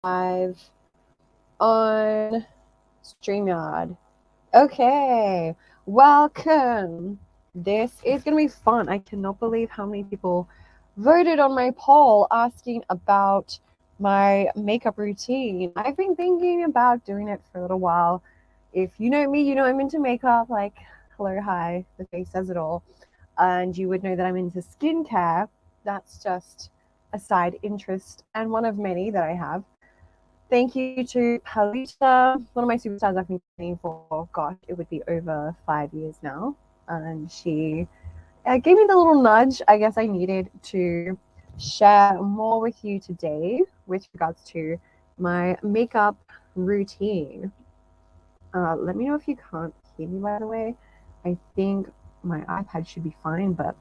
live on StreamYard. Okay, welcome. This is going to be fun. I cannot believe how many people voted on my poll asking about my makeup routine. I've been thinking about doing it for a little while. If you know me, you know I'm into makeup. Like, hello, hi, the face says it all. And you would know that I'm into skincare. That's just a side interest and one of many that I have. Thank you to Palita, one of my superstars I've been training for, gosh, it would be over 5 years now. And she gave me the little nudge I guess I needed to share more with you today with regards to my makeup routine. Let me know if you can't hear me, by the way. I think my iPad should be fine, but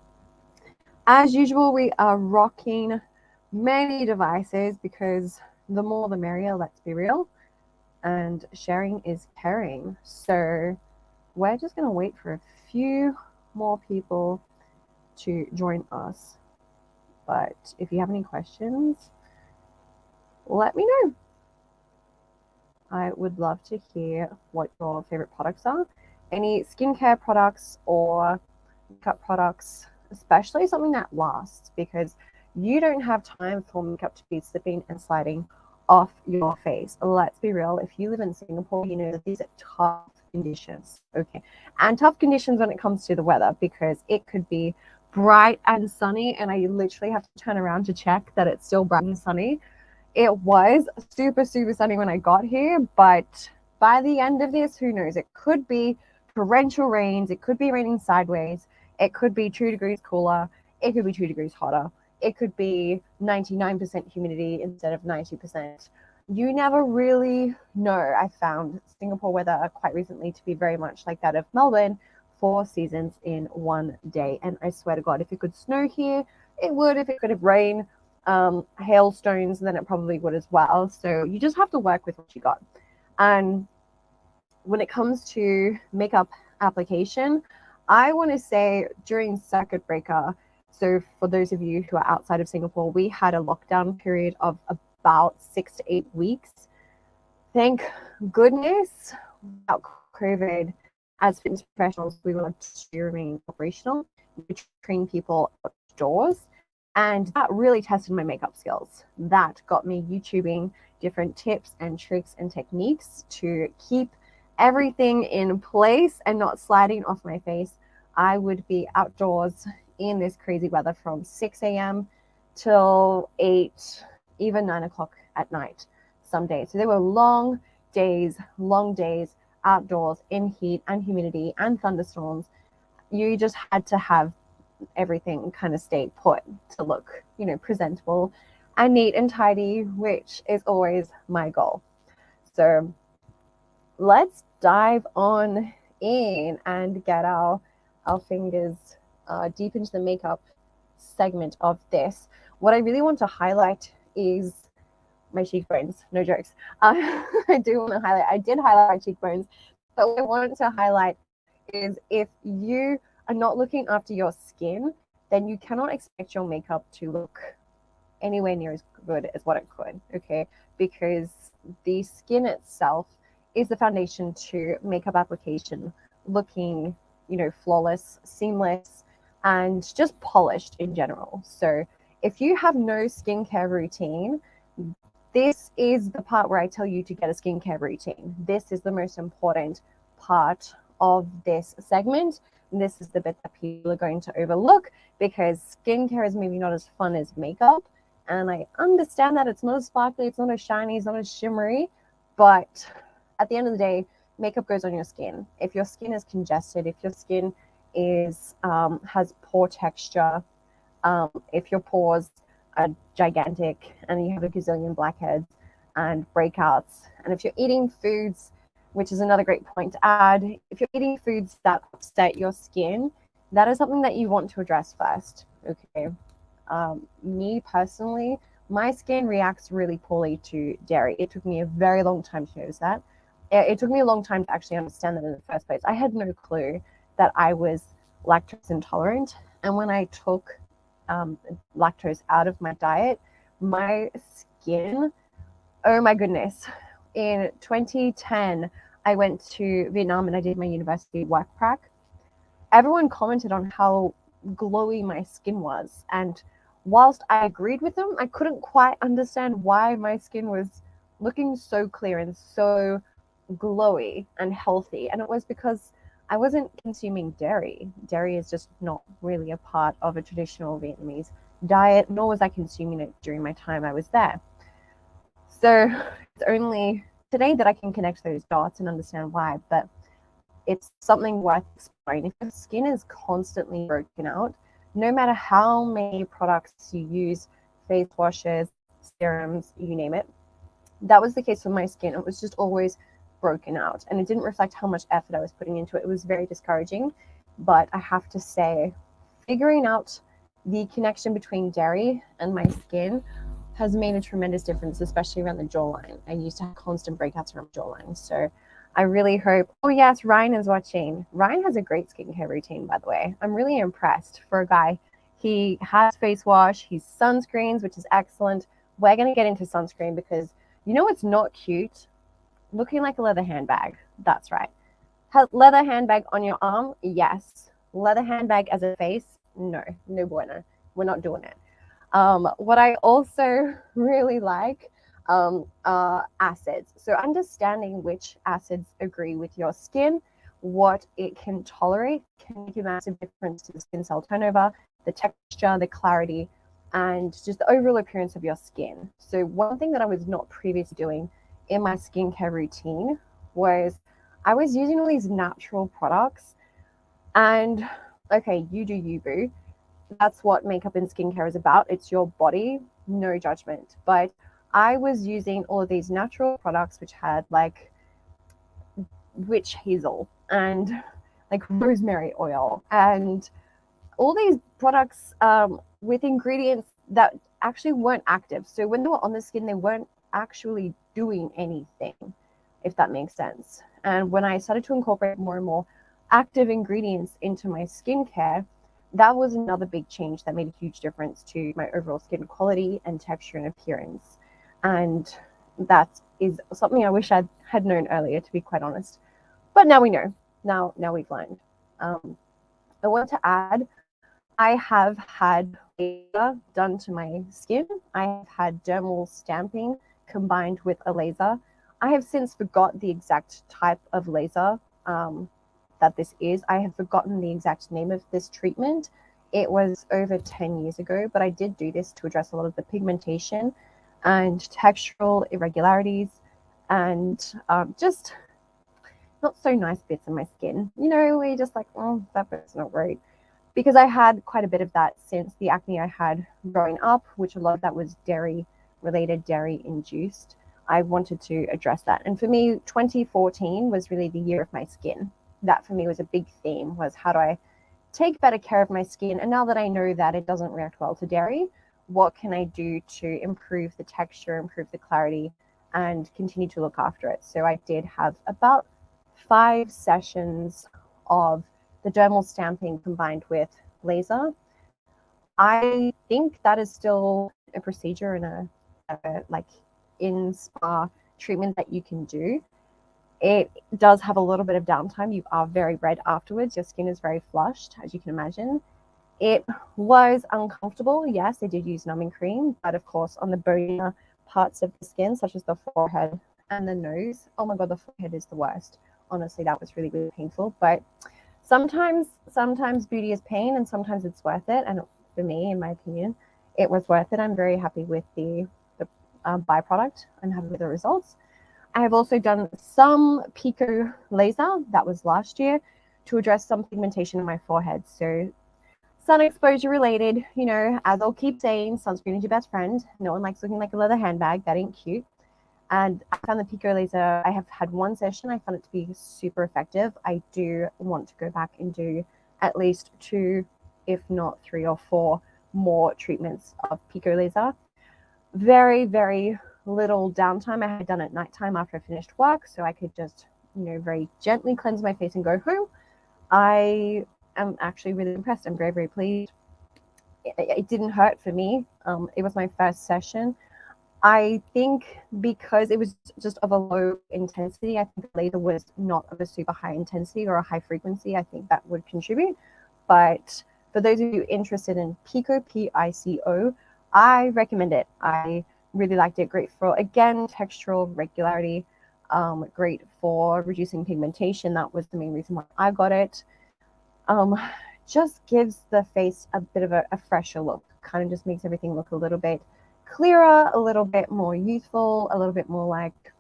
as usual, we are rocking many devices because the more the merrier, let's be real. And sharing is caring. So we're just going to wait for a few more people to join us. But if you have any questions, let me know. I would love to hear what your favorite products are. Any skincare products or makeup products, especially something that lasts, because you don't have time for makeup to be slipping and sliding off your face. Let's be real, if you live in Singapore, you know that these are tough conditions, okay? And tough conditions when it comes to the weather, because it could be bright and sunny and I literally have to turn around to check that it's still bright and sunny. It was super, super sunny when I got here, but by the end of this, who knows? It could be torrential rains, it could be raining sideways, it could be 2 degrees cooler, it could be 2 degrees hotter, it could be 99% humidity instead of 90%. You never really know. I found Singapore weather quite recently to be very much like that of Melbourne, 4 seasons in one day. And I swear to God, if it could snow here, it would. If it could have rain, hailstones, then it probably would as well. So you just have to work with what you got. And when it comes to makeup application, I want to say during circuit breaker, so for those of you who are outside of Singapore, we had a lockdown period of about 6 to 8 weeks. Thank goodness, without COVID, as fitness professionals, we were able to remain operational, to train people outdoors. And that really tested my makeup skills. That got me YouTubing different tips and tricks and techniques to keep everything in place and not sliding off my face. I would be outdoors in this crazy weather from 6 a.m. till 8, even 9 o'clock at night some days. So they were long days outdoors in heat and humidity and thunderstorms. You just had to have everything kind of stay put to look, presentable and neat and tidy, which is always my goal. So let's dive on in and get our fingers deep into the makeup segment of this. What I really want to highlight is my cheekbones. No jokes. I do want to highlight. I did highlight my cheekbones, but what I wanted to highlight is if you are not looking after your skin, then you cannot expect your makeup to look anywhere near as good as what it could, okay? Because the skin itself is the foundation to makeup application looking, flawless, seamless, and just polished in general. So if you have no skincare routine, this is the part where I tell you to get a skincare routine. This is the most important part of this segment. And this is the bit that people are going to overlook because skincare is maybe not as fun as makeup. And I understand that it's not as sparkly, it's not as shiny, it's not as shimmery. But at the end of the day, makeup goes on your skin. If your skin is congested, if your skin is has poor texture, if your pores are gigantic and you have a gazillion blackheads and breakouts, and if you're eating foods, which is another great point to add, if you're eating foods that upset your skin, that is something that you want to address first, okay? Me personally, my skin reacts really poorly to dairy. It took me a very long time to notice that. It took me a long time to actually understand that in the first place. I had no clue that I was lactose intolerant. And when I took lactose out of my diet, my skin Oh my goodness. In 2010, I went to Vietnam and I did my university work prac. Everyone commented on how glowy my skin was. And whilst I agreed with them, I couldn't quite understand why my skin was looking so clear and so glowy and healthy. And it was because I wasn't consuming dairy. Dairy is just not really a part of a traditional Vietnamese diet, nor was I consuming it during my time I was there. So it's only today that I can connect those dots and understand why, but it's something worth exploring. If your skin is constantly broken out, no matter how many products you use, face washes, serums, you name it, that was the case with my skin. It was just always broken out and it didn't reflect how much effort I was putting into it. It was very discouraging. But I have to say, figuring out the connection between dairy and my skin has made a tremendous difference, especially around the jawline. I used to have constant breakouts around the jawline. So I really hope. Oh, yes, Ryan is watching. Ryan has a great skincare routine, by the way. I'm really impressed for a guy. He has face wash, he's sunscreens, which is excellent. We're going to get into sunscreen because you know it's not cute? Looking like a leather handbag. That's right. Leather handbag on your arm? Yes. Leather handbag as a face? No. No bueno. We're not doing it. What I also really like are acids. So understanding which acids agree with your skin, what it can tolerate, can make a massive difference to the skin cell turnover, the texture, the clarity, and just the overall appearance of your skin. So one thing that I was not previously doing in my skincare routine was I was using all these natural products and okay, you do you, boo. That's what makeup and skincare is about. It's your body, no judgment. But I was using all of these natural products which had like witch hazel and like rosemary oil and all these products with ingredients that actually weren't active. So when they were on the skin, they weren't actually doing anything, if that makes sense. And when I started to incorporate more and more active ingredients into my skincare, that was another big change that made a huge difference to my overall skin quality and texture and appearance. And that is something I wish I had known earlier, to be quite honest. But now we know. Now we've learned. I want to add, I have had laser done to my skin. I have had dermal stamping combined with a laser. I have since forgot the exact type of laser that this is. I have forgotten the exact name of this treatment. It was over 10 years ago, but I did do this to address a lot of the pigmentation and textural irregularities and just not so nice bits in my skin. You know, where you're just like, oh, that bit's not great. Because I had quite a bit of that since the acne I had growing up, which a lot of that was dairy related, dairy induced. I wanted to address that. And for me, 2014 was really the year of my skin. That for me was a big theme, was how do I take better care of my skin? And now that I know that it doesn't react well to dairy, what can I do to improve the texture, improve the clarity, and continue to look after it? So I did have about 5 sessions of the dermal stamping combined with laser. I think that is still a procedure and a like in spa treatment that you can do. It does have a little bit of downtime. You are very red afterwards. Your skin is very flushed, as you can imagine. It was uncomfortable. Yes, they did use numbing cream, but of course on the bonier parts of the skin, such as the forehead and the nose. Oh my God, the forehead is the worst. Honestly, that was really, really painful. But sometimes beauty is pain and sometimes it's worth it. And for me, in my opinion, it was worth it. I'm very happy with the byproduct. I'm happy with the results. I have also done some pico laser, that was last year, to address some pigmentation in my forehead. So sun exposure related, you know, as I'll keep saying, sunscreen is your best friend. No one likes looking like a leather handbag. That ain't cute. And I found the pico laser, I have had one session. I found it to be super effective. I do want to go back and do at least 2, if not 3 or 4 more treatments of pico laser. Very, very little downtime. I had done at nighttime after I finished work, so I could just, you know, very gently cleanse my face and go home. I am actually really impressed. I'm very, very pleased. It didn't hurt for me. It was my first session. I think because it was just of a low intensity, I think the laser was not of a super high intensity or a high frequency. I think that would contribute. But for those of you interested in Pico, Pico, I recommend it. I really liked it. Great for, again, textural regularity. Great for reducing pigmentation. That was the main reason why I got it. Just gives the face a bit of a fresher look. Kind of just makes everything look a little bit clearer, a little bit more youthful, a little bit more like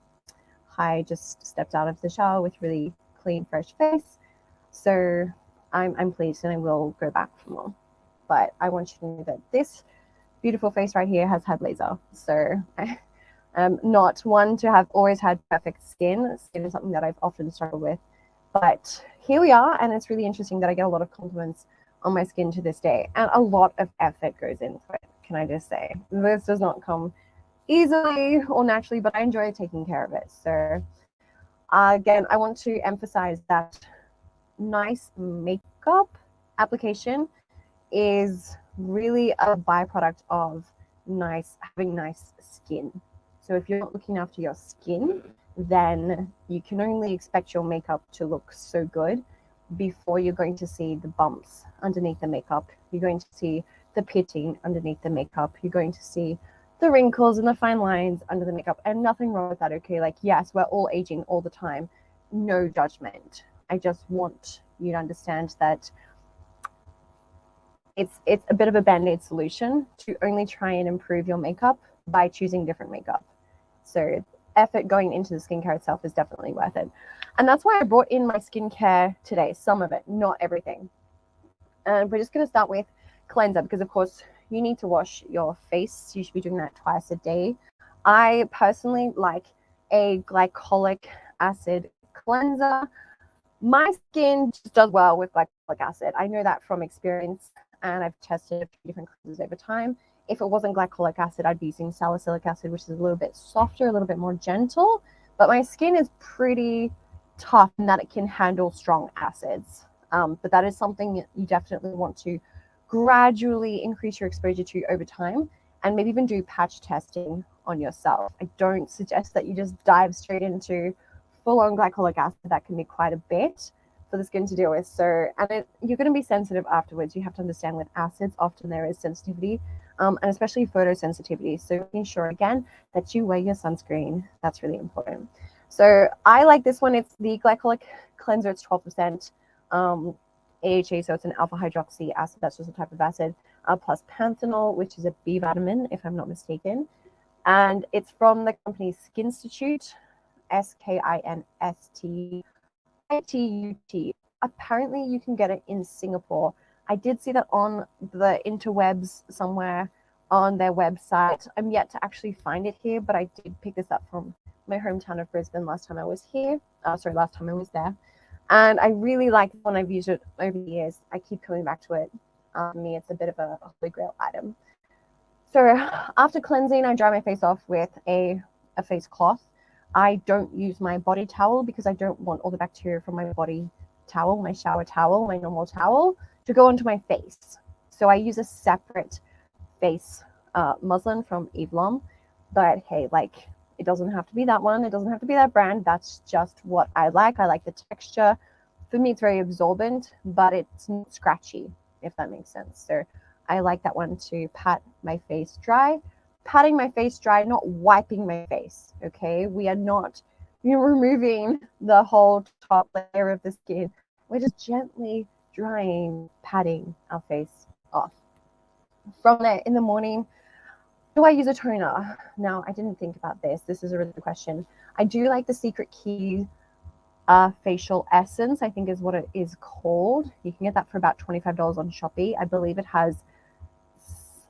I just stepped out of the shower with really clean, fresh face. So I'm pleased, and I will go back for more. But I want you to know that this beautiful face right here has had laser. So I'm not one to have always had perfect skin. Skin is something that I've often struggled with. But here we are, and it's really interesting that I get a lot of compliments on my skin to this day, and a lot of effort goes into it. Can I just say, this does not come easily or naturally, but I enjoy taking care of it. So again, I want to emphasize that nice makeup application is really a byproduct of having nice skin. So if you're not looking after your skin, then you can only expect your makeup to look so good before you're going to see the bumps underneath the makeup. You're going to see the pitting underneath the makeup. You're going to see the wrinkles and the fine lines under the makeup, and nothing wrong with that. Okay, like, yes, we're all aging all the time. No judgment. I just want you to understand that it's a bit of a band-aid solution to only try and improve your makeup by choosing different makeup. So effort going into the skincare itself is definitely worth it. And that's why I brought in my skincare today, some of it, not everything. And we're just going to start with cleanser, because of course you need to wash your face. You should be doing that twice a day. I personally like a glycolic acid cleanser. My skin just does well with glycolic acid. I know that from experience, and I've tested a few different cleansers over time. If it wasn't glycolic acid, I'd be using salicylic acid, which is a little bit softer, a little bit more gentle. But my skin is pretty tough in that it can handle strong acids. But that is something you definitely want to gradually increase your exposure to over time, and maybe even do patch testing on yourself. I don't suggest that you just dive straight into full-on glycolic acid. That can be quite a bit for the skin to deal with. So, and you're going to be sensitive afterwards. You have to understand with acids, often there is sensitivity, and especially photosensitivity. So making sure, again, that you wear your sunscreen. That's really important. So I like this one. It's the glycolic cleanser. It's 12% AHA, so it's an alpha hydroxy acid. That's just a type of acid, plus panthenol, which is a B vitamin, if I'm not mistaken. And it's from the company Skin Institute, SKINSTITUT. Apparently, you can get it in Singapore. I did see that on the interwebs somewhere on their website. I'm yet to actually find it here, but I did pick this up from my hometown of Brisbane last time I was here. Last time I was there. And I really like it when I've used it over the years. I keep coming back to it. For me, it's a bit of a holy grail item. So after cleansing, I dry my face off with a face cloth. I don't use my body towel because I don't want all the bacteria from my body towel, my shower towel, my normal towel, to go onto my face. So I use a separate face muslin from Eve Lom. But hey, like, it doesn't have to be that one. It doesn't have to be that brand. That's just what I like. I like the texture. For me, it's very absorbent, but it's not scratchy, if that makes sense. So I like that one to pat my face dry. Patting my face dry, not wiping my face, okay? We are not removing the whole top layer of the skin. We're just gently drying, patting our face off. From there, in the morning, do I use a toner? Now, I didn't think about this. This is a really good question. I do like the Secret Key facial essence, I think is what it is called. You can get that for about $25 on Shopee. I believe it has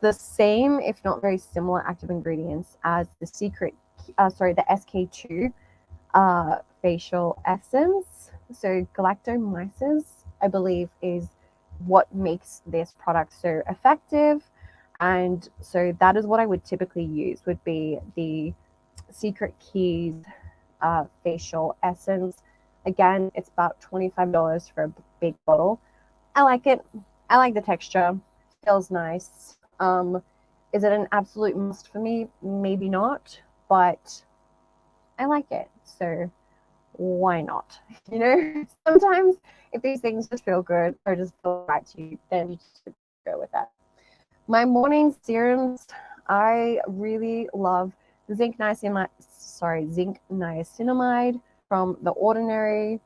the same, if not very similar, active ingredients as the the SK2 facial essence. So galactomyces, I believe, is what makes this product so effective. And so that is what I would typically use, would be the Secret Keys facial essence. Again, it's about $25 for a big bottle. I like it. I like the texture. Feels nice. Is it an absolute must for me? Maybe not, but I like it. So why not? You know, sometimes if these things just feel good or just feel right to you, then you just go with that. My morning serums, I really love zinc niacinamide from The Ordinary.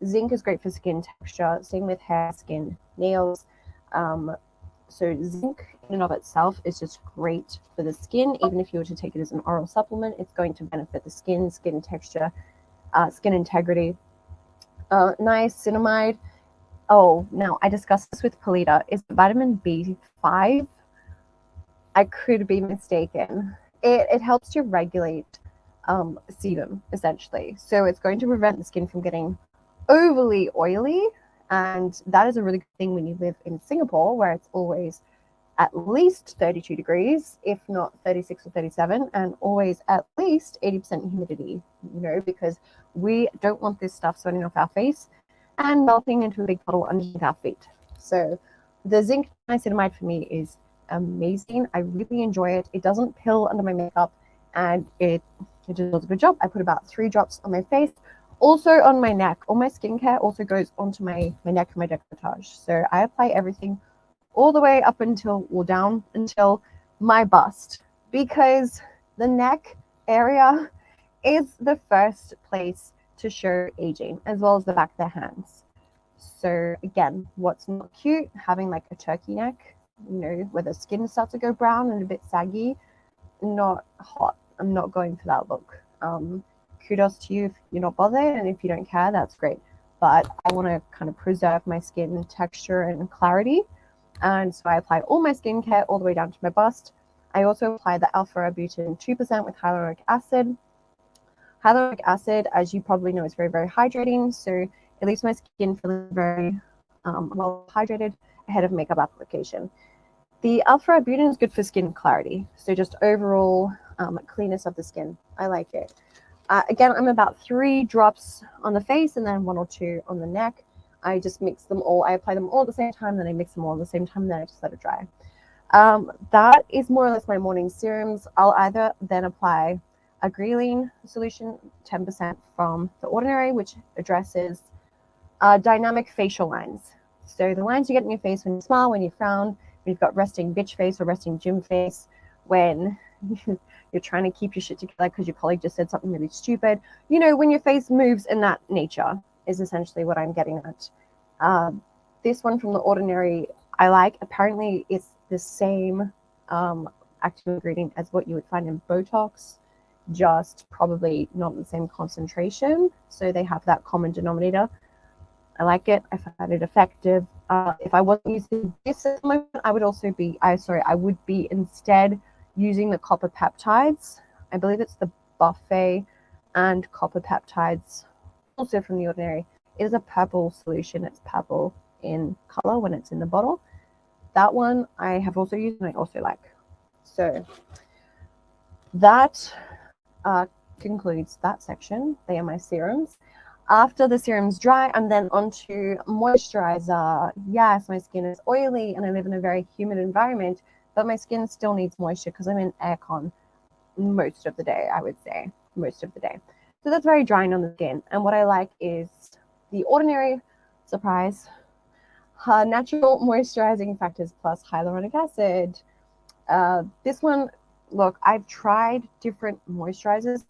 Zinc is great for skin texture, same with hair, skin, nails. Um, so zinc in and of itself is just great for the skin. Even if you were to take it as an oral supplement, it's going to benefit the skin texture, skin integrity. Niacinamide. Oh, now I discussed this with Polita. Is it vitamin B5? I could be mistaken. It helps to regulate sebum, essentially. So it's going to prevent the skin from getting overly oily. And that is a really good thing when you live in Singapore, where it's always at least 32 degrees, if not 36 or 37, and always at least 80% humidity, you know, because we don't want this stuff sweating off our face and melting into a big puddle underneath our feet. So the zinc niacinamide for me is amazing. I really enjoy it. It doesn't pill under my makeup, and it just does a good job. I put about 3 drops on my face, also on my neck. All my skincare also goes onto my neck and my décolletage. So I apply everything all the way up until, well, down until my bust, because the neck area is the first place to show aging, as well as the back of the hands. So again, what's not cute? Having like a turkey neck, you know, where the skin starts to go brown and a bit saggy. Not hot. I'm not going for that look. Kudos to you if you're not bothered, and if you don't care, that's great. But I want to kind of preserve my skin texture and clarity. And so I apply all my skincare all the way down to my bust. I also apply the alpha-arbutin 2% with hyaluronic acid. Hyaluronic acid, as you probably know, is very, very hydrating. So it leaves my skin feeling very well hydrated ahead of makeup application. The alpha-arbutin is good for skin clarity. So just overall cleanness of the skin. I like it. Again, I'm about 3 drops on the face and then 1 or 2 on the neck. I just mix them all. I apply them all at the same time, then I mix them all at the same time, then I just let it dry. That is more or less my morning serums. I'll either then apply a ghreline solution, 10% from The Ordinary, which addresses dynamic facial lines. So the lines you get in your face when you smile, when you frown, when you've got resting bitch face or resting gym face, when you're trying to keep your shit together because your colleague just said something really stupid. You know, when your face moves in that nature is essentially what I'm getting at. This one from The Ordinary, I like. Apparently, it's the same active ingredient as what you would find in Botox, just probably not the same concentration. So they have that common denominator. I like it. I find it effective. If I wasn't using this at the moment, I would be instead using the copper peptides. I believe it's the Buffet and copper peptides, also from The Ordinary. It is a purple solution. It's purple in color when it's in the bottle. That one I have also used and I also like. So that concludes that section. They are my serums. After the serums dry, I'm then onto moisturizer. Yes, my skin is oily and I live in a very humid environment, but my skin still needs moisture because I'm in aircon most of the day, I would say. Most of the day. So that's very drying on the skin. And what I like is The Ordinary, surprise, natural moisturizing factors plus hyaluronic acid. This one, look, I've tried different moisturizers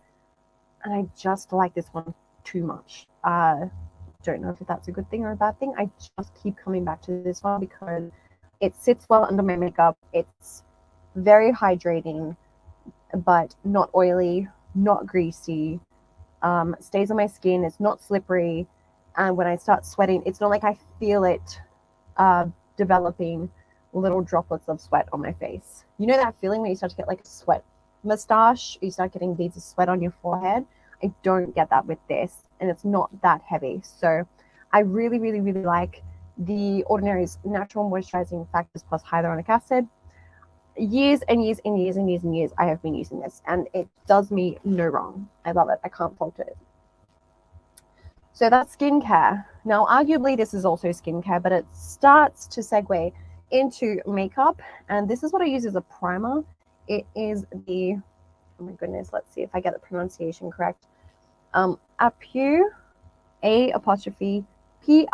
and I just like this one too much. Don't know if that's a good thing or a bad thing. I just keep coming back to this one because it sits well under my makeup. It's very hydrating, but not oily, not greasy. Stays on my skin. It's not slippery. And when I start sweating, it's not like I feel it developing little droplets of sweat on my face. You know that feeling when you start to get like a sweat mustache? You start getting beads of sweat on your forehead? I don't get that with this, and it's not that heavy. So I really, really, really like The Ordinary's natural moisturizing factors plus hyaluronic acid. Years and years and years and years and years I have been using this, and it does me no wrong. I love it. I can't fault it. So that's skincare. Now, arguably, this is also skincare, but it starts to segue into makeup. And this is what I use as a primer. It is the, oh my goodness, let's see if I get the pronunciation correct. Apieu, A apostrophe Pieu.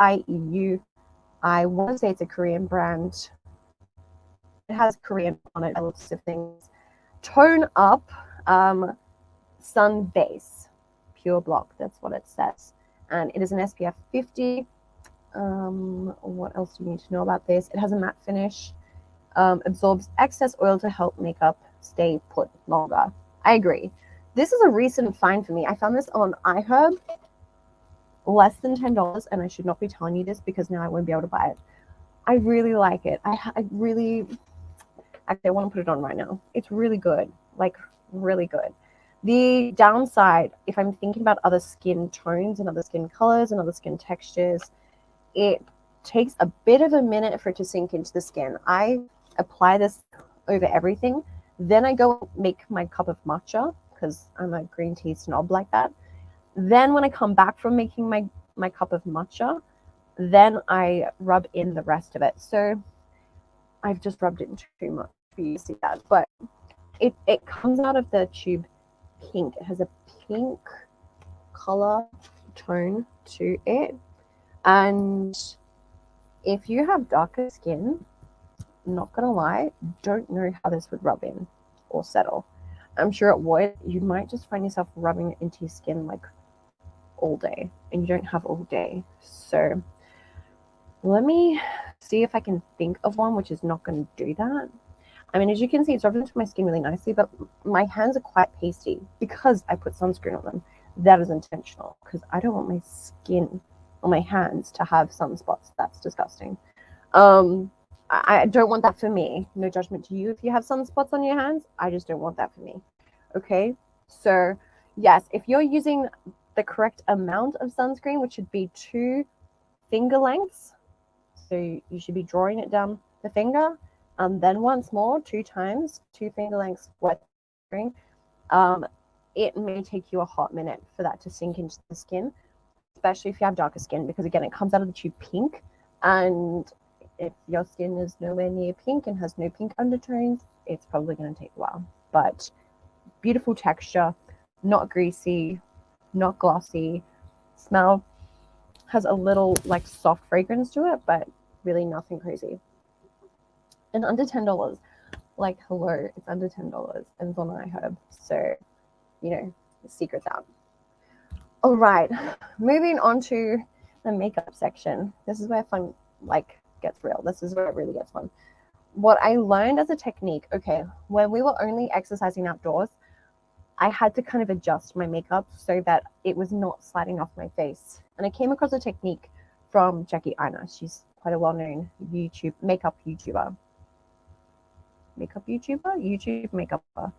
I want to say it's a Korean brand. It has Korean on it by looks of things. Tone Up Sun Base Pure Block. That's what it says. And it is an SPF 50. What else do you need to know about this? It has a matte finish. Absorbs excess oil to help makeup stay put longer. I agree. This is a recent find for me. I found this on iHerb, less than $10, and I should not be telling you this because now I won't be able to buy it. I really like it. I really, actually, I want to put it on right now. It's really good, like really good. The downside, if I'm thinking about other skin tones and other skin colors and other skin textures, it takes a bit of a minute for it to sink into the skin. I apply this over everything. Then I go make my cup of matcha because I'm a green tea snob like that. Then when I come back from making my cup of matcha, then I rub in the rest of it. So I've just rubbed in too much for you to see that. But it comes out of the tube pink. It has a pink color tone to it. And if you have darker skin, not gonna lie, don't know how this would rub in or settle. I'm sure it would. You might just find yourself rubbing it into your skin like all day, and you don't have all day. So let me see if I can think of one which is not going to do that. I mean, as you can see, it's rubbed into my skin really nicely, but my hands are quite pasty because I put sunscreen on them. That is intentional because I don't want my skin on my hands to have sunspots. That's disgusting. I don't want that for me. No judgment to you if you have sunspots on your hands. I just don't want that for me. Okay, so yes, if you're using the correct amount of sunscreen, which should be 2 finger lengths, so you should be drawing it down the finger, then once more 2 times 2 finger lengths worth of sunscreen. It may take you a hot minute for that to sink into the skin, especially if you have darker skin, because again, it comes out of the tube pink, and if your skin is nowhere near pink and has no pink undertones, it's probably going to take a while. But beautiful texture, not greasy, not glossy, smell has a little like soft fragrance to it, but really nothing crazy. And under $10, like hello, it's under $10 and it's on iHerb, so you know the secret's out. All right, moving on to the makeup section. This is where fun like gets real. This is where it really gets fun. What I learned as a technique, okay, when we were only exercising outdoors, I had to kind of adjust my makeup so that it was not sliding off my face. And I came across a technique from Jackie Aina. She's quite a well-known YouTube makeup YouTuber. YouTube makeupper.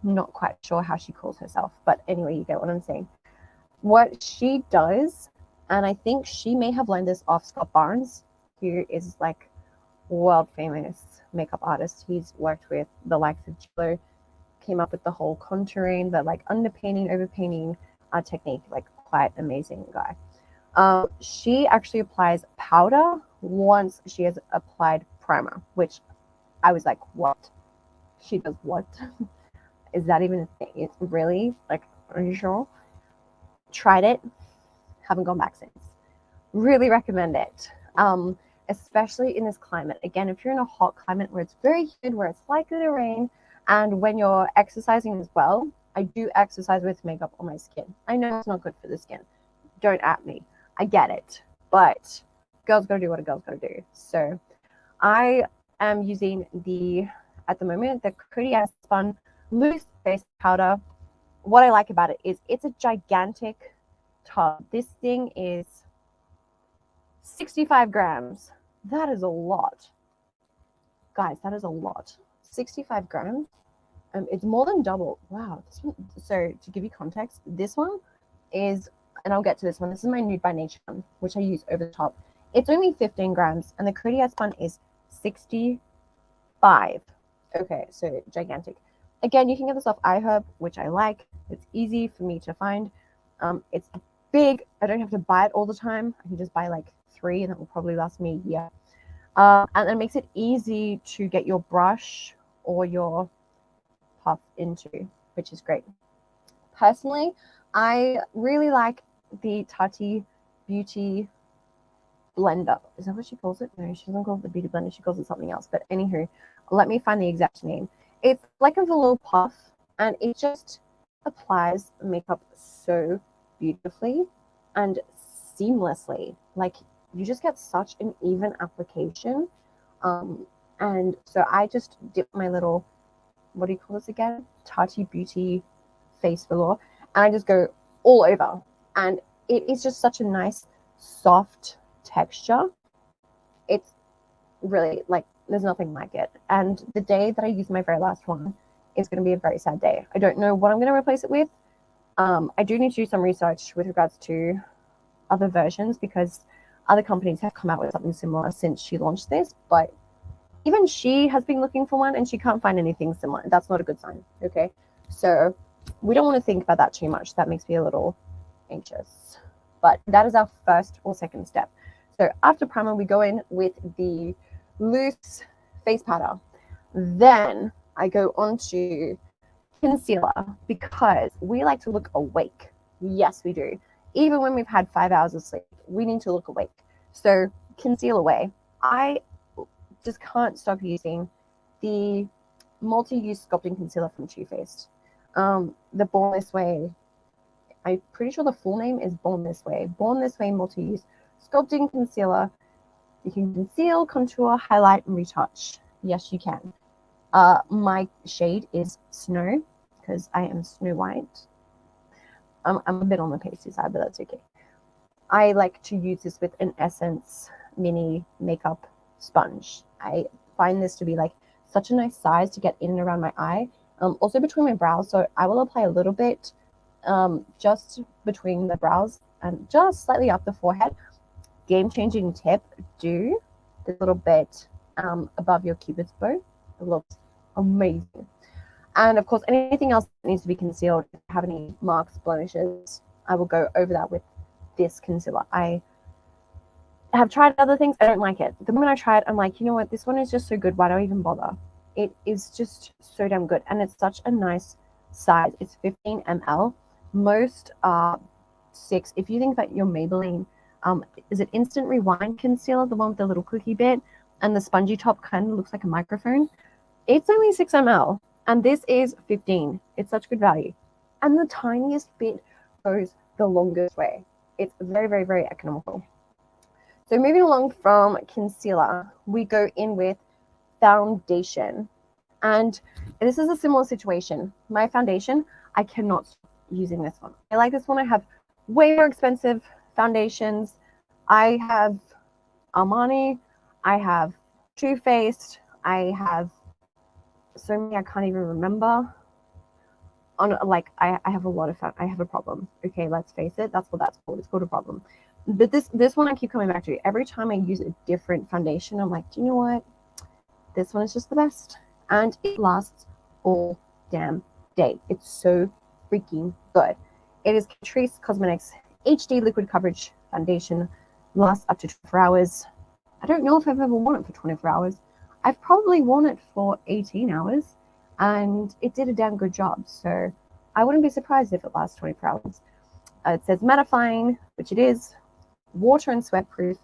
Not quite sure how she calls herself, but anyway, you get what I'm saying. What she does, and I think she may have learned this off Scott Barnes, who is like world famous makeup artist. He's worked with the likes of Gillo, came up with the whole contouring, the like underpainting, overpainting technique, like quite amazing guy. She actually applies powder once she has applied primer, which I was like, what? She does what? Is that even a thing? It's really like, are you sure? Tried it, haven't gone back since. Really recommend it. Especially in this climate. Again, if you're in a hot climate where it's very humid, where it's likely to rain, and when you're exercising as well, I do exercise with makeup on my skin. I know it's not good for the skin. Don't at me. I get it. But girls gotta do what a girl's gotta do. So I am using at the moment, the Pretty Ass Spun Loose Face Powder. What I like about it is it's a gigantic tub. This thing is 65 grams. That is a lot. Guys, that is a lot. 65 grams. It's more than double. Wow. This one, so to give you context, this one is, and I'll get to this one. This is my Nude by Nature one, which I use over the top. It's only 15 grams, and the Courtier Spun is 65. Okay, so gigantic. Again, you can get this off iHerb, which I like. It's easy for me to find. It's big. I don't have to buy it all the time. I can just buy like 3, and that will probably last me a year. And it makes it easy to get your brush all your puff into, which is great. Personally, I really like the Tati Beauty blender. Is that what she calls it? No, she doesn't call it the beauty blender. She calls it something else. But anywho, let me find the exact name. It's like a little puff, and it just applies makeup so beautifully and seamlessly. Like, you just get such an even application. And so I just dip my little, what do you call this again? Tati Beauty face velour, and I just go all over. And it is just such a nice, soft texture. It's really, like, there's nothing like it. And the day that I use my very last one is going to be a very sad day. I don't know what I'm going to replace it with. I do need to do some research with regards to other versions, because other companies have come out with something similar since she launched this, but even she has been looking for one and she can't find anything similar. That's not a good sign. Okay, so we don't want to think about that too much. That makes me a little anxious. But that is our first or second step. So after primer, we go in with the loose face powder. Then I go on to concealer, because we like to look awake. Yes, we do. Even when we've had 5 hours of sleep, we need to look awake. So conceal away. I just can't stop using the multi-use sculpting concealer from Too Faced. The Born This Way, I'm pretty sure the full name is Born This Way. Born This Way multi-use sculpting concealer. You can conceal, contour, highlight, and retouch. Yes, you can. My shade is Snow, because I am Snow White. I'm a bit on the pasty side, but that's okay. I like to use this with an Essence mini makeup sponge. I find this to be like such a nice size to get in and around my eye, also between my brows. So I will apply a little bit just between the brows and just slightly up the forehead. Game changing tip, do this little bit above your cupid's bow. It looks amazing. And of course, anything else that needs to be concealed, if you have any marks, blemishes, I will go over that with this concealer. I have tried other things. I don't like it. The moment I try it, I'm like, you know what? This one is just so good. Why do I even bother? It is just so damn good. And it's such a nice size. It's 15 ml. Most are 6. If you think that your Maybelline, is it Instant Rewind concealer, the one with the little cookie bit, and the spongy top kind of looks like a microphone? It's only 6 ml. And this is 15. It's such good value. And the tiniest bit goes the longest way. It's very, very, very economical. So moving along from concealer, we go in with foundation. And this is a similar situation. My foundation, I cannot stop using this one. I like this one. I have way more expensive foundations. I have Armani. I have Too Faced. I have so many I can't even remember. I have a lot of I have a problem. Okay, let's face it. That's what that's called. It's called a problem. But this one I keep coming back to. Every time I use a different foundation, I'm like, do you know what? This one is just the best. And it lasts all damn day. It's so freaking good. It is Catrice Cosmetics HD Liquid Coverage Foundation. Lasts up to 24 hours. I don't know if I've ever worn it for 24 hours. I've probably worn it for 18 hours. And it did a damn good job. So I wouldn't be surprised if it lasts 24 hours. It says mattifying, which it is. Water and sweat proof,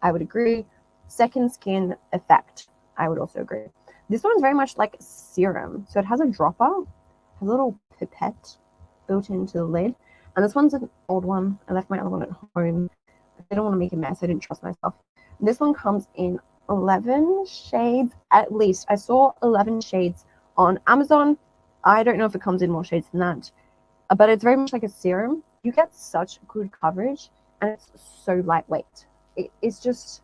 I would agree. Second skin effect, I would also agree. This one's very much like serum. So it has a dropper, has a little pipette built into the lid. And this one's an old one. I left my other one at home. I didn't want to make a mess. I didn't trust myself. This one comes in 11 shades at least. I saw 11 shades on Amazon. I don't know if it comes in more shades than that, but it's very much like a serum. You get such good coverage, and it's so lightweight. It's just,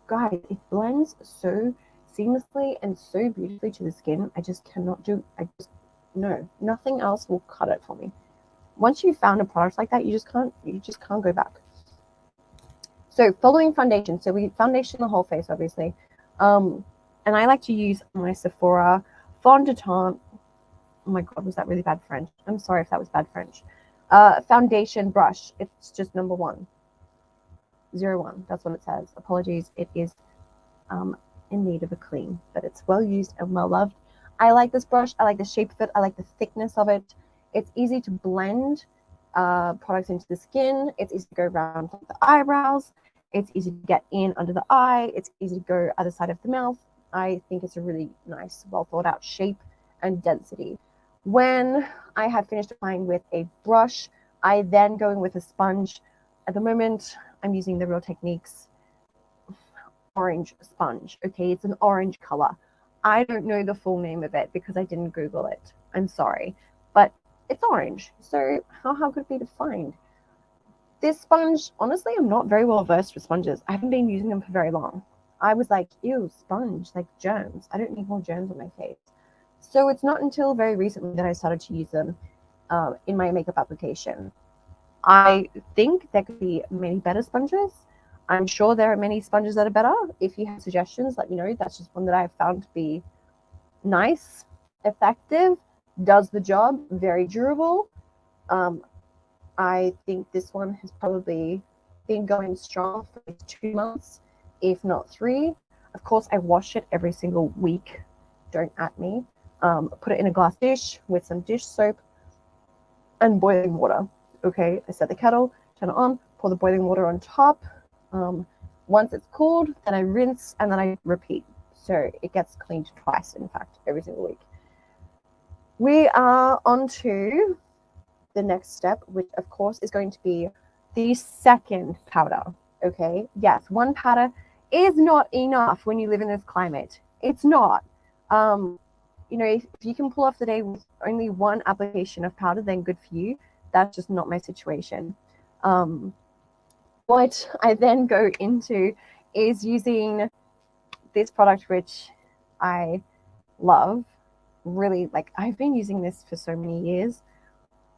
guys, it blends so seamlessly and so beautifully to the skin. I just cannot do, no, nothing else will cut it for me. Once you've found a product like that, you just can't go back. So following foundation, so we foundation the whole face, obviously. And I like to use my Sephora fondant. Oh my God, was that really bad French? I'm sorry if that was bad French. Foundation brush. It's just number 1. 01. That's what it says. Apologies. It is in need of a clean, but it's well used and well loved. I like this brush. I like the shape of it. I like the thickness of it. It's easy to blend products into the skin. It's easy to go around the eyebrows. It's easy to get in under the eye. It's easy to go other side of the mouth. I think it's a really nice, well thought out shape and density. When I have finished applying with a brush, I then go in with a sponge. At the moment, I'm using the Real Techniques orange sponge. Okay, it's an orange color. I don't know the full name of it because I didn't Google it. I'm sorry, but it's orange. So how hard could it be to find? This sponge, honestly, I'm not very well versed with sponges. I haven't been using them for very long. I was like, ew, sponge, like germs. I don't need more germs on my face. So it's not until very recently that I started to use them in my makeup application. I think there could be many better sponges. I'm sure there are many sponges that are better. If you have suggestions, let me know. That's just one that I've found to be nice, effective, does the job, very durable. I think this one has probably been going strong for like 2 months, if not 3. Of course, I wash it every single week. Don't at me. Put it in a glass dish with some dish soap and boiling water. Okay, I set the kettle, turn it on, pour the boiling water on top. Once it's cooled, then I rinse and then I repeat. So it gets cleaned twice, in fact, every single week. We are on to the next step, which of course is going to be the second powder. Okay, yes, one powder is not enough when you live in this climate. It's not. You know, if you can pull off the day with only one application of powder, then good for you. That's just not my situation. What I then go into is using this product, which I love. Really, like, I've been using this for so many years.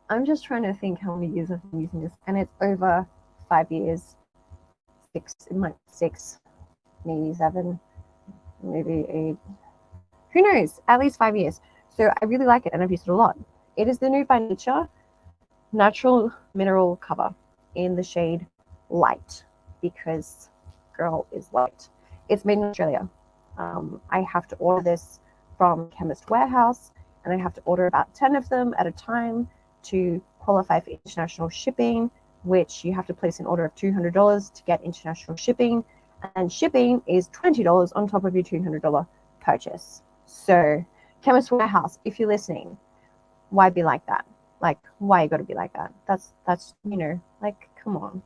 I'm just trying to think how many years I've been using this, and it's over 5 years. 6, it might be 6, maybe 7, maybe 8. Who knows? At least 5 years. So I really like it, and I've used it a lot. It is the Nude by Nature Natural Mineral Cover in the shade Light, because girl is light. It's made in Australia. I have to order this from Chemist Warehouse, and I have to order about 10 of them at a time to qualify for international shipping, which you have to place an order of $200 to get international shipping, and shipping is $20 on top of your $200 purchase. So Chemist Warehouse, if you're listening, why be like that? Like, why you gotta be like that? That's you know, like, come on.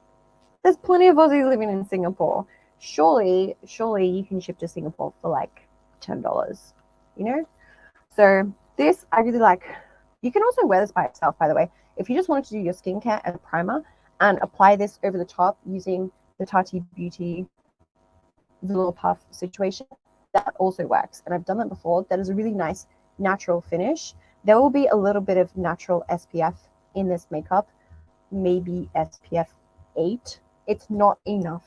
There's plenty of Aussies living in Singapore. Surely you can ship to Singapore for like $10, you know? So this I really like. You can also wear this by itself, by the way. If you just wanted to do your skincare as a primer and apply this over the top using the Tati Beauty Velour Puff situation, that also works. And I've done that before. That is a really nice natural finish. There will be a little bit of natural SPF in this makeup, maybe SPF 8. It's not enough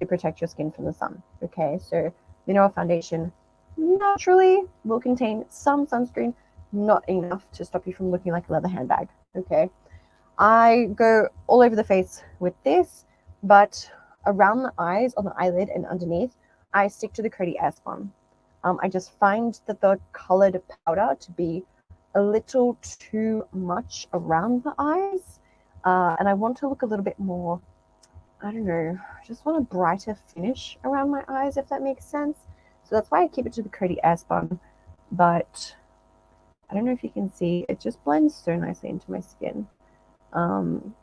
to protect your skin from the sun. Okay, so mineral foundation naturally will contain some sunscreen, not enough to stop you from looking like a leather handbag. Okay, I go all over the face with this, but around the eyes, on the eyelid, and underneath, I stick to the Coty Airspun. I just find that the colored powder to be a little too much around the eyes, and I want to look a little bit more, I don't know, I just want a brighter finish around my eyes, if that makes sense. So that's why I keep it to the Coty Airspun, but I don't know if you can see, it just blends so nicely into my skin.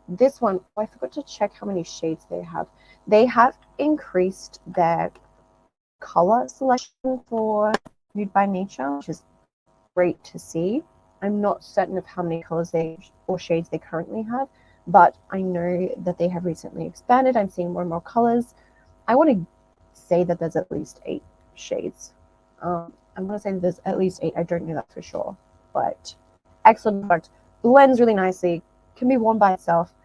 This one, oh, I forgot to check how many shades they have. They have increased their color selection for Nude by Nature, which is great to see. I'm not certain of how many colors or shades they currently have, but I know that they have recently expanded. I'm seeing more and more colors. I want to say that there's at least 8 shades. I'm going to say that there's at least 8. I don't know that for sure, but excellent product. Blends really nicely. Can be worn by itself.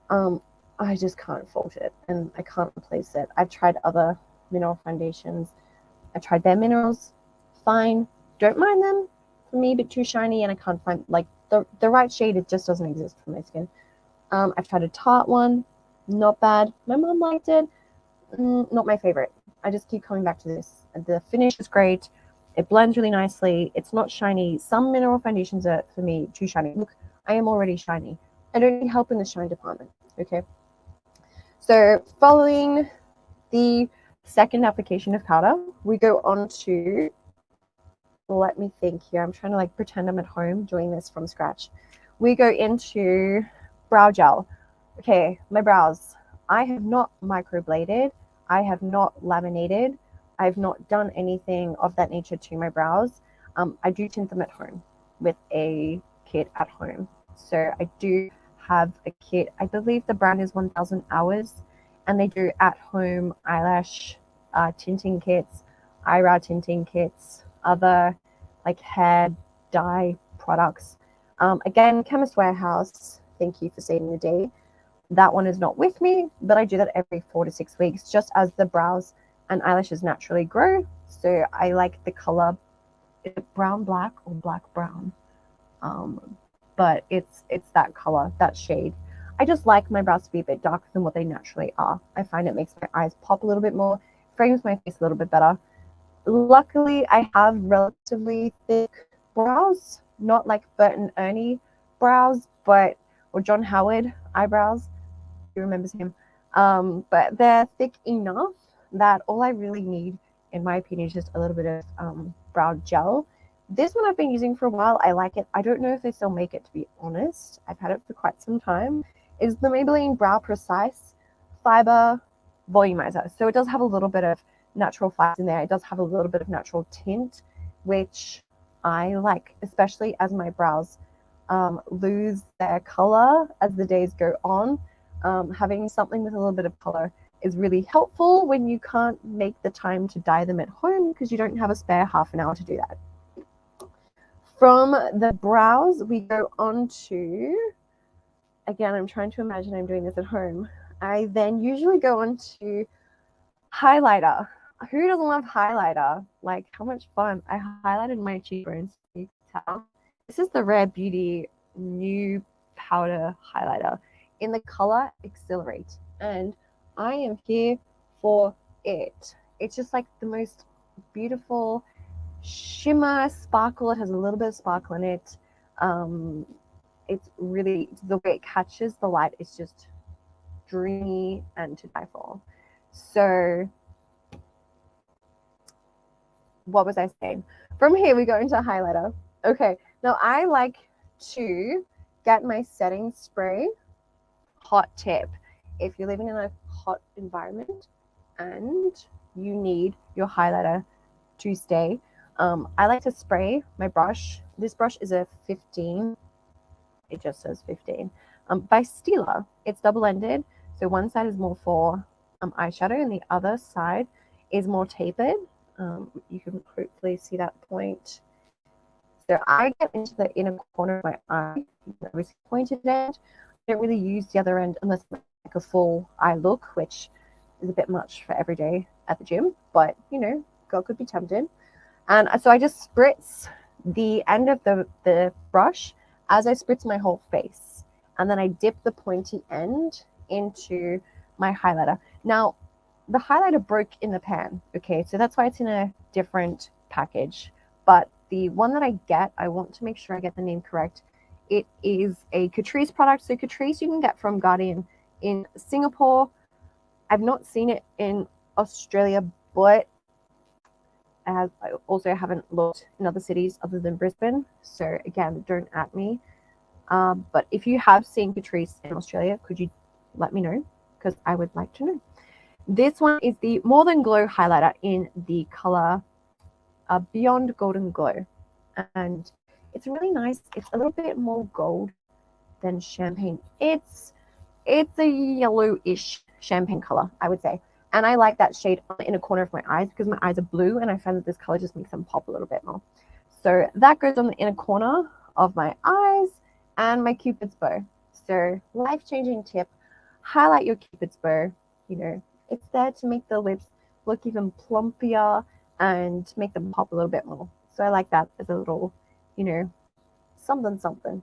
I just can't fault it, and I can't replace it. I've tried other mineral foundations. I tried their minerals. Fine. Don't mind them. For me, a bit too shiny, and I can't find like the right shade. It just doesn't exist for my skin. I've tried a Tarte one. Not bad. My mom liked it. Not my favorite. I just keep coming back to this. The finish is great. It blends really nicely. It's not shiny. Some mineral foundations are, for me, too shiny. Look, I am already shiny. I don't need help in the shine department, okay? So following the second application of powder, we go on to, let me think here. I'm trying to like pretend I'm at home doing this from scratch. We go into brow gel. Okay, my brows. I have not microbladed. I have not laminated. I've not done anything of that nature to my brows. I do tint them at home with a kit at home. So I do have a kit. I believe the brand is 1000 Hours, and they do at home eyelash tinting kits, eyebrow tinting kits, other like hair dye products. Again, Chemist Warehouse, thank you for saving the day. That one is not with me, but I do that every 4 to 6 weeks, just as the brows and eyelashes naturally grow. So I like the color, is it brown black or black brown? But it's that color, that shade. I just like my brows to be a bit darker than what they naturally are. I find it makes my eyes pop a little bit more, frames my face a little bit better. Luckily, I have relatively thick brows, not like Bert and Ernie brows, but or John Howard eyebrows. Who remembers him? But they're thick enough that all I really need, in my opinion, is just a little bit of brow gel. This one I've been using for a while. I like it. I don't know if they still make it, to be honest. I've had it for quite some time. Is the Maybelline Brow Precise Fiber Volumizer. So it does have a little bit of natural fibers in there. It does have a little bit of natural tint, which I like, especially as my brows lose their color as the days go on. Having something with a little bit of color is really helpful when you can't make the time to dye them at home because you don't have a spare half an hour to do that. From the brows, we go on to, again, I'm trying to imagine I'm doing this at home. I then usually go on to highlighter. Who doesn't love highlighter? Like, how much fun. I highlighted my cheekbones. You can tell. This is the Rare Beauty new powder highlighter in the color Accelerate, and I am here for it. It's just like the most beautiful shimmer sparkle. It has a little bit of sparkle in it. It's really, the way it catches the light is just dreamy and to die for. So what was I saying? From here we go into highlighter. Okay, now I like to get my setting spray. Hot tip: if you're living in a hot environment and you need your highlighter to stay, I like to spray my brush. This brush is a 15. It just says 15. By Stila. It's double-ended, so one side is more for eyeshadow and the other side is more tapered. You can hopefully see that point. So I get into the inner corner of my eye, obviously pointed end. I don't really use the other end unless it's like a full eye look, which is a bit much for every day at the gym, but you know, girl could be tempted. And so I just spritz the end of the brush as I spritz my whole face. And then I dip the pointy end into my highlighter. Now, the highlighter broke in the pan, okay? So that's why it's in a different package. But the one that I get, I want to make sure I get the name correct. It is a Catrice product. So Catrice you can get from Guardian in Singapore. I've not seen it in Australia, but I also haven't looked in other cities other than Brisbane. So again, don't at me. But if you have seen Catrice in Australia, could you let me know? Because I would like to know. This one is the More Than Glow highlighter in the color Beyond Golden Glow. And it's really nice. It's a little bit more gold than champagne. It's a yellowish champagne color, I would say. And I like that shade on the inner corner of my eyes because my eyes are blue and I find that this color just makes them pop a little bit more. So that goes on the inner corner of my eyes and my Cupid's bow. So life-changing tip, highlight your Cupid's bow. You know, it's there to make the lips look even plumpier and make them pop a little bit more. So I like that as a little, you know, something something.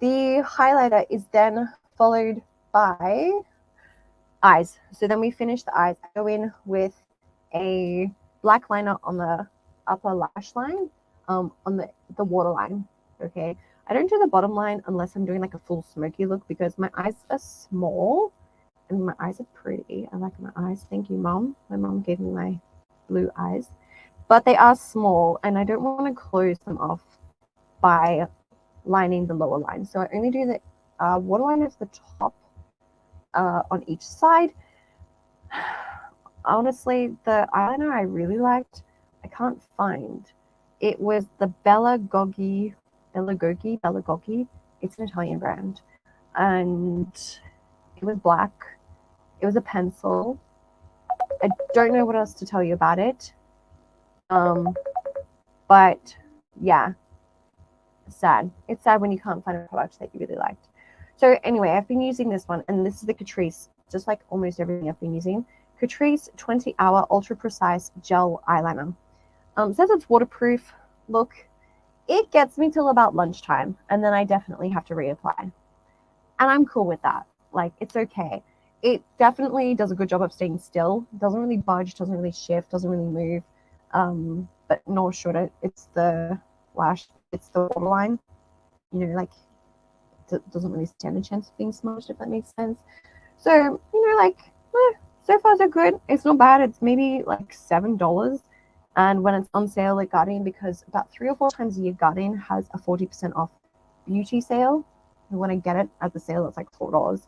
The highlighter is then followed by eyes. So then we finish the eyes. I go in with a black liner on the upper lash line, on the waterline. Okay. I don't do the bottom line unless I'm doing like a full smoky look because my eyes are small and my eyes are pretty. I like my eyes. Thank you, Mom. My mom gave me my blue eyes. But they are small and I don't want to close them off by lining the lower line. So I only do the waterline at the top on each side. Honestly, the eyeliner I really liked, I can't find. It was the Bella Goggi. It's an Italian brand. And it was black. It was a pencil. I don't know what else to tell you about it. But yeah, sad. It's sad when you can't find a product that you really liked. So anyway, I've been using this one, and this is the Catrice, just like almost everything I've been using. Catrice 20-hour ultra precise gel eyeliner. Says it's waterproof. Look, it gets me till about lunchtime, and then I definitely have to reapply. And I'm cool with that. Like, it's okay. It definitely does a good job of staying still. Doesn't really budge, doesn't really shift, doesn't really move. But nor should it. It's the waterline. You know, like, doesn't really stand a chance of being smudged, if that makes sense. So, you know, like, so far so good. It's not bad. It's maybe like $7. And when it's on sale at Guardian, because about 3 or 4 times a year, Guardian has a 40% off beauty sale. And when I get it at the sale, it's like $4.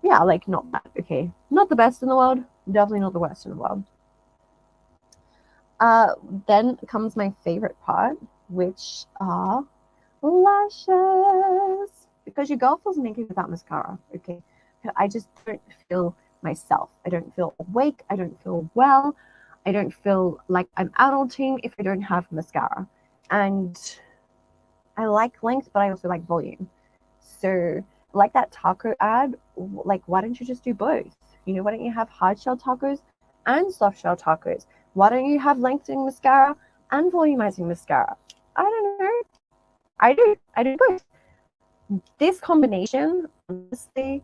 Yeah, like, not bad. Okay. Not the best in the world. Definitely not the worst in the world. Then comes my favorite part, which are lashes. Because your girl feels naked without mascara, okay? I just don't feel myself. I don't feel awake. I don't feel well. I don't feel like I'm adulting if I don't have mascara. And I like length, but I also like volume. So, like that taco ad, like, why don't you just do both? You know, why don't you have hard shell tacos and soft shell tacos? Why don't you have lengthening mascara and volumizing mascara? I don't know. I do both. This combination, honestly,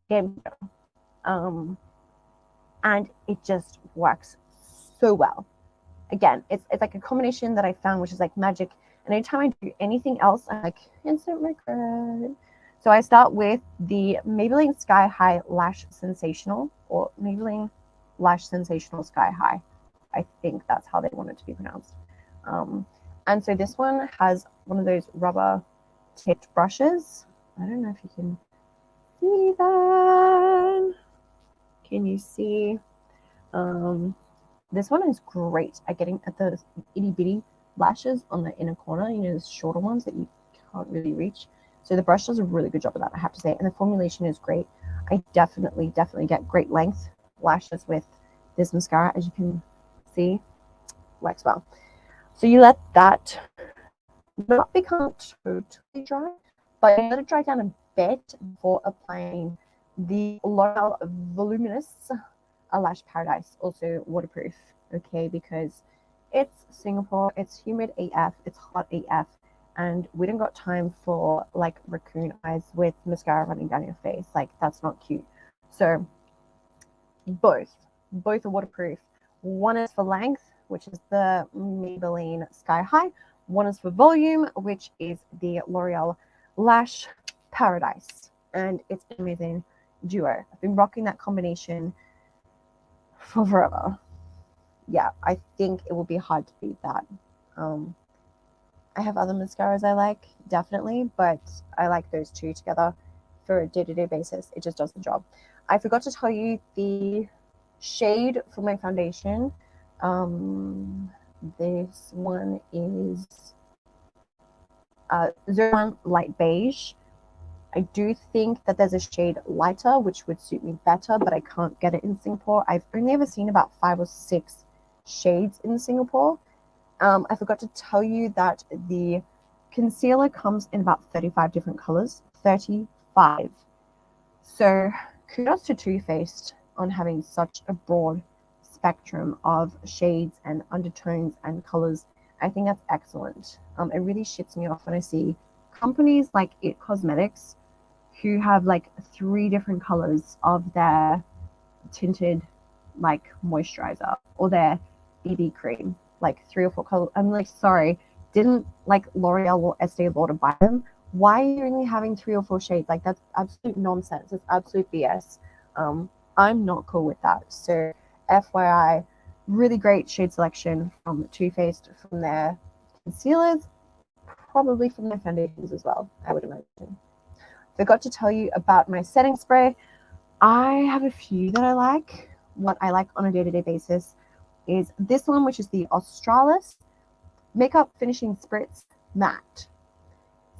game changer. And it just works so well. Again, it's like a combination that I found, which is like magic. And anytime I do anything else, I'm like, instant regret. So I start with the Maybelline Sky High Lash Sensational, or Maybelline Lash Sensational Sky High. I think that's how they want it to be pronounced. And so this one has one of those rubber tipped brushes. I don't know if you can see that. Can you see? This one is great at getting at the itty bitty lashes on the inner corner, you know, the shorter ones that you can't really reach. So the brush does a really good job of that, I have to say. And the formulation is great. I definitely get great length lashes with this mascara, as you can see. Works well. So you let that not become totally dry, but you let it dry down a bit before applying the L'Oreal Voluminous Lash Paradise, also waterproof, okay, because it's Singapore, it's humid AF, it's hot AF, and we don't got time for like raccoon eyes with mascara running down your face. Like, that's not cute. So both are waterproof. One is for length, which is the Maybelline Sky High. One is for volume, which is the L'Oreal Lash Paradise, and it's an amazing duo. I've been rocking that combination for forever. Yeah, I think it will be hard to beat that. I have other mascaras I like, definitely, but I like those two together for a day-to-day basis. It just does the job. I forgot to tell you the shade for my foundation. This one is 01 Light Beige. I do think that there's a shade lighter, which would suit me better, but I can't get it in Singapore. I've only ever seen about 5 or 6 shades in Singapore. I forgot to tell you that the concealer comes in about 35 different colors. 35. So kudos to Too Faced on having such a broad spectrum of shades and undertones and colors. I think that's excellent. It really shits me off when I see companies like It Cosmetics who have like 3 different colors of their tinted like moisturizer or their BB cream, like 3 or 4 colors. I'm like, sorry, didn't like L'Oreal or Estee Lauder buy them? Why are you only having 3 or 4 shades? Like, that's absolute nonsense. It's absolute BS. I'm not cool with that. So FYI, really great shade selection from Too Faced, from their concealers, probably from their foundations as well, I would imagine. Forgot to tell you about my setting spray. I have a few that I like. What I like on a day-to-day basis is this one, which is the Australis Makeup Finishing Spritz Matte.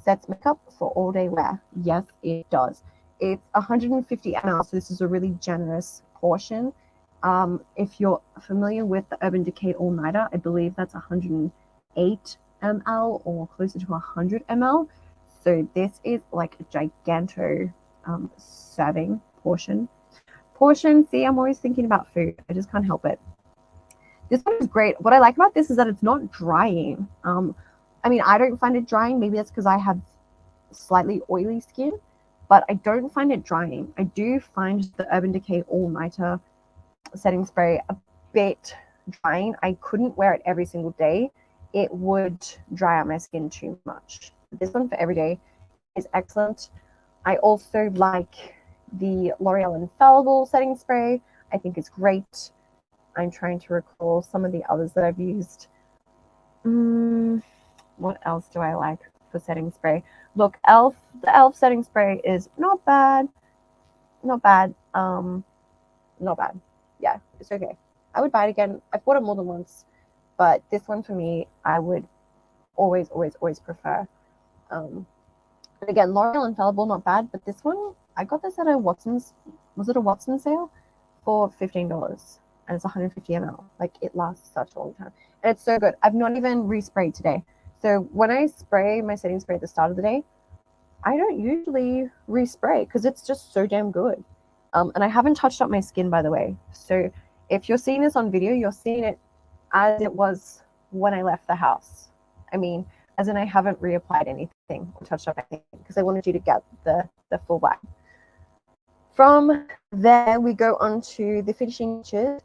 Sets makeup for all day wear. Yes, it does. It's 150 ml, so this is a really generous portion. If you're familiar with the Urban Decay All Nighter, I believe that's 108 ml or closer to 100 ml. So this is like a giganto serving portion. See, I'm always thinking about food. I just can't help it. This one is great. What I like about this is that it's not drying. I mean, I don't find it drying. Maybe that's because I have slightly oily skin, but I don't find it drying. I do find the Urban Decay All Nighter setting spray a bit drying. I couldn't wear it every single day. It would dry out my skin too much. This one for every day is excellent. I also like the L'Oreal Infallible setting spray. I think it's great. I'm trying to recall some of the others that I've used. What else do I like for setting spray? Look, the e.l.f. setting spray is not bad. Not bad. Not bad. Yeah, it's okay. I would buy it again. I've bought it more than once, but this one for me, I would always prefer. And again, L'Oreal Infallible, not bad, but this one, I got this at a Watson's. Was it a Watson's sale? For $15, and it's 150 ml. Like, it lasts such a long time, and it's so good. I've not even resprayed today. So when I spray my setting spray at the start of the day, I don't usually respray because it's just so damn good. And I haven't touched up my skin, by the way. So if you're seeing this on video, you're seeing it as it was when I left the house. I mean, as in I haven't reapplied anything or touched up anything because I wanted you to get the full vibe. From there, we go on to the finishing touches,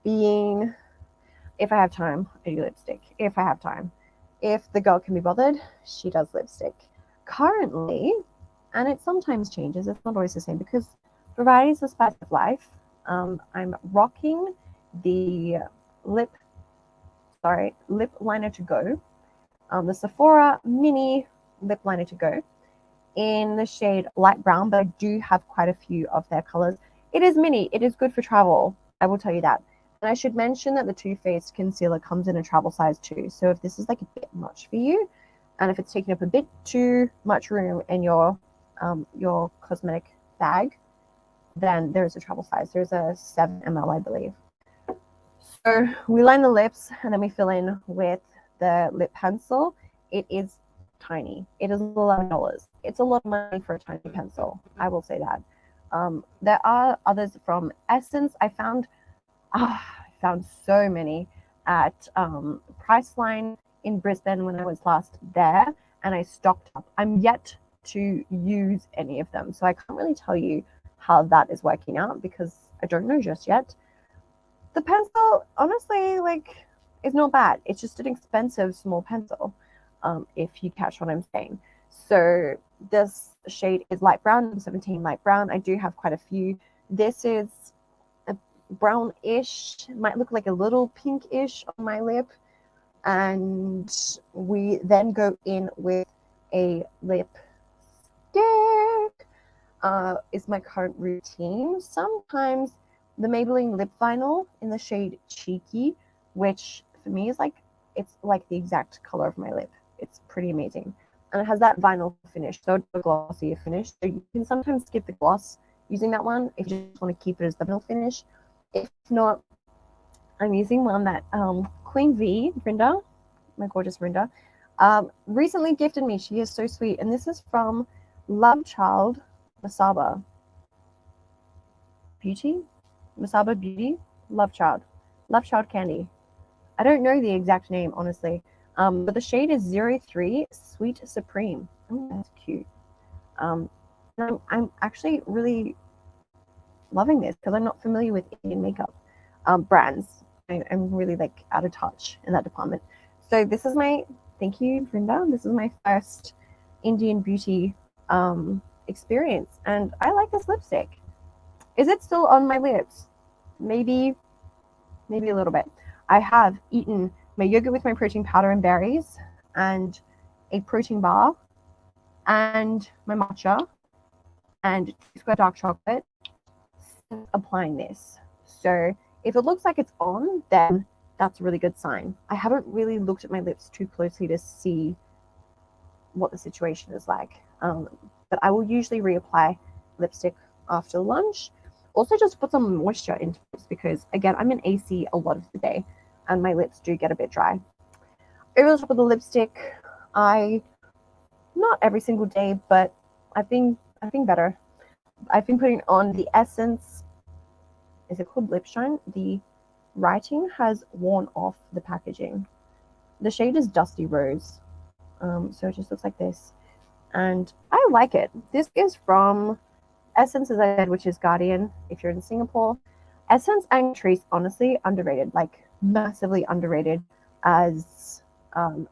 being, if I have time, I do lipstick. If I have time. If the girl can be bothered, she does lipstick. Currently, and it sometimes changes, it's not always the same because variety is the spice of life. I'm rocking the lip liner to go, the Sephora mini lip liner to go in the shade light brown, but I do have quite a few of their colors. It is mini. It is good for travel. I will tell you that. And I should mention that the Too Faced concealer comes in a travel size too. So if this is like a bit much for you, and if it's taking up a bit too much room in your cosmetic bag, then there's a travel size. There's a 7 ml, I believe. So we line the lips and then we fill in with the lip pencil. It is tiny. It is $11. It's a lot of money for a tiny pencil. I will say that. There are others from Essence. I found so many at Priceline in Brisbane when I was last there, and I stocked up. I'm yet to use any of them, so I can't really tell you how that is working out because I don't know just yet. The pencil, honestly, like, is not bad. It's just an expensive small pencil, if you catch what I'm saying. So this shade is light brown, number 17 light brown. I do have quite a few. This is a brownish, might look like a little pinkish on my lip. And we then go in with a lip stick. Is my current routine. Sometimes the Maybelline lip vinyl in the shade Cheeky, which for me is like, it's like the exact color of my lip. It's pretty amazing. And it has that vinyl finish, so a glossy finish. So you can sometimes skip the gloss using that one if you just want to keep it as the vinyl finish. If not, I'm using one that Queen V, Rinda, my gorgeous Rinda, recently gifted me. She is so sweet. And this is from Love Child Masaba Beauty? Masaba Beauty? Love Child Candy. I don't know the exact name, honestly. But the shade is 03 Sweet Supreme. Oh, that's cute. And I'm actually really loving this because I'm not familiar with Indian makeup brands. I'm really like out of touch in that department. So this is my, thank you, Vrinda. This is my first Indian beauty experience, and I like this lipstick. Is it still on my lips? Maybe, maybe a little bit. I have eaten my yogurt with my protein powder and berries, and a protein bar, and my matcha, and 2 square dark chocolate since applying this. So if it looks like it's on, then that's a really good sign. I haven't really looked at my lips too closely to see what the situation is like. But I will usually reapply lipstick after lunch. Also, just put some moisture into it because, again, I'm in AC a lot of the day and my lips do get a bit dry. Over the top of the lipstick, not every single day, but I've been better. I've been putting on the Essence. Is it called Lip Shine? The writing has worn off the packaging. The shade is Dusty Rose. So it just looks like this. And I like it. This is from Essence, as I said, which is Guardian if you're in Singapore. Essence and Catrice, honestly, underrated, like massively underrated as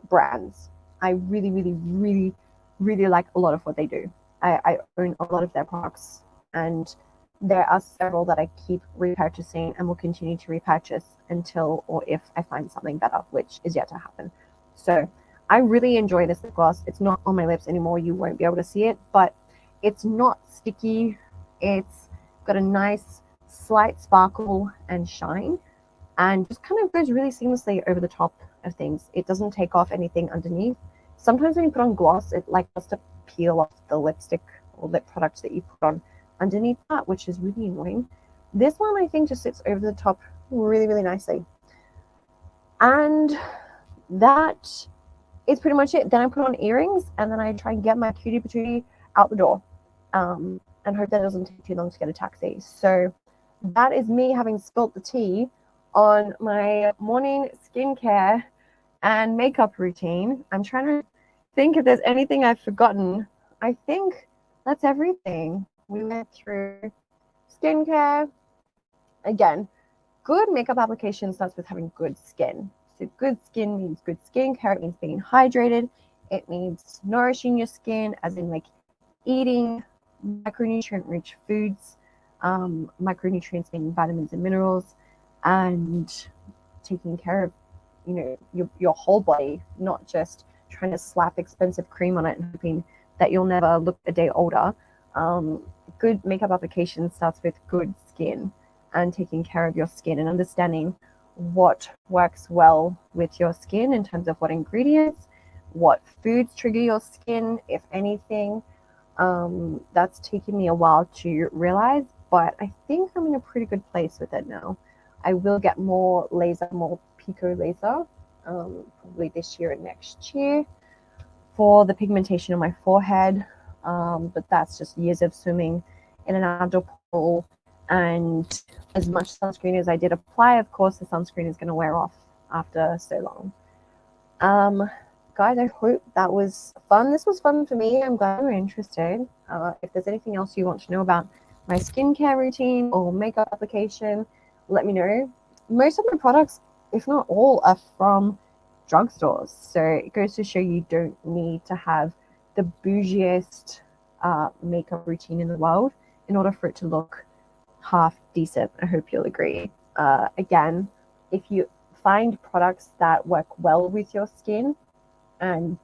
brands. I really, really, really, really like a lot of what they do. I own a lot of their products, and there are several that I keep repurchasing and will continue to repurchase until or if I find something better, which is yet to happen. So I really enjoy this lip gloss. It's not on my lips anymore. You won't be able to see it, but it's not sticky. It's got a nice slight sparkle and shine and just kind of goes really seamlessly over the top of things. It doesn't take off anything underneath. Sometimes when you put on gloss, it like has to peel off the lipstick or lip product that you put on underneath that, which is really annoying. This one I think just sits over the top really, really nicely. And that is pretty much it. Then I put on earrings and then I try and get my cutie patootie out the door and hope that it doesn't take too long to get a taxi. So that is me having spilt the tea on my morning skincare and makeup routine. I'm trying to think if there's anything I've forgotten. I think that's everything. We went through skincare. Again, good makeup application starts with having good skin. So good skin means good skincare. It means being hydrated. It means nourishing your skin, as in like eating micronutrient-rich foods, micronutrients being vitamins and minerals, and taking care of your whole body, not just trying to slap expensive cream on it and hoping that you'll never look a day older. Good makeup application starts with good skin and taking care of your skin and understanding what works well with your skin in terms of what ingredients, what foods trigger your skin, if anything. That's taken me a while to realize, but I think I'm in a pretty good place with it now. I will get more laser, more pico laser, probably this year and next year for the pigmentation on my forehead. But that's just years of swimming in an outdoor pool, and as much sunscreen as I did apply, of course, the sunscreen is going to wear off after so long. Guys, I hope that was fun. This was fun for me. I'm glad you were interested. If there's anything else you want to know about my skincare routine or makeup application, let me know. Most of my products, if not all, are from drugstores. So it goes to show you don't need to have the bougiest makeup routine in the world in order for it to look half decent. I hope you'll agree. Again, if you find products that work well with your skin, and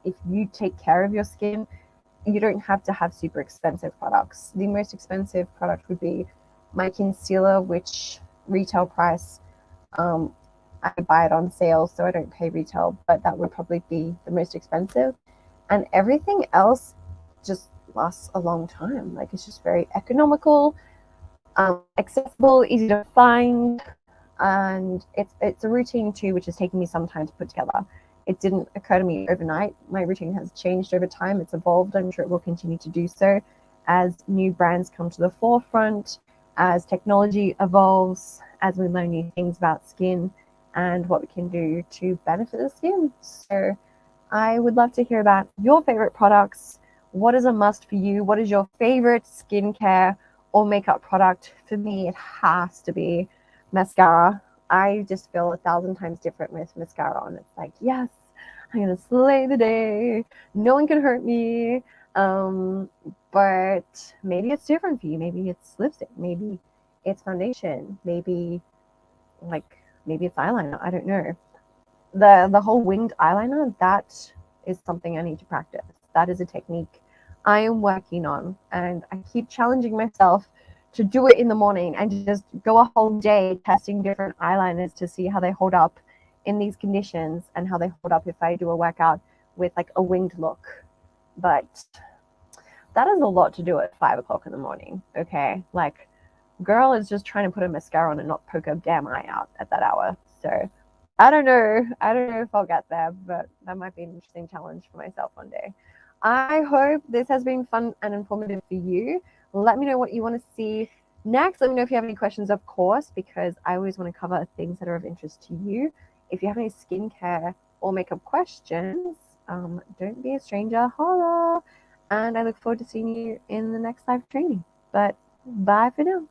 if you take care of your skin, you don't have to have super expensive products. The most expensive product would be my concealer, which retail price, I buy it on sale, so I don't pay retail, but that would probably be the most expensive. And everything else just lasts a long time. Like, it's just very economical, accessible, easy to find, and it's a routine too, which is taking me some time to put together. It didn't occur to me overnight. My routine has changed over time. It's evolved. I'm sure it will continue to do so as new brands come to the forefront, as technology evolves, as we learn new things about skin and what we can do to benefit the skin. So I would love to hear about your favorite products, what is a must for you? What is your favorite skincare or makeup product? For me, it has to be mascara. I just feel 1,000 times different with mascara on. It's like, yes, I'm gonna slay the day. No one can hurt me. But maybe it's different for you. Maybe it's lipstick. Maybe it's foundation. Maybe it's eyeliner. I don't know. The whole winged eyeliner, that is something I need to practice. That is a technique I am working on, and I keep challenging myself to do it in the morning and just go a whole day testing different eyeliners to see how they hold up in these conditions and how they hold up if I do a workout with like a winged look. But that is a lot to do at 5 o'clock in the morning. Okay, like girl is just trying to put a mascara on and not poke a damn eye out at that hour. So I don't know. I don't know if I'll get there, but that might be an interesting challenge for myself one day. I hope this has been fun and informative for you. Let me know what you want to see next. Let me know if you have any questions, of course, because I always want to cover things that are of interest to you. If you have any skincare or makeup questions, don't be a stranger. Holla! And I look forward to seeing you in the next live training. But bye for now.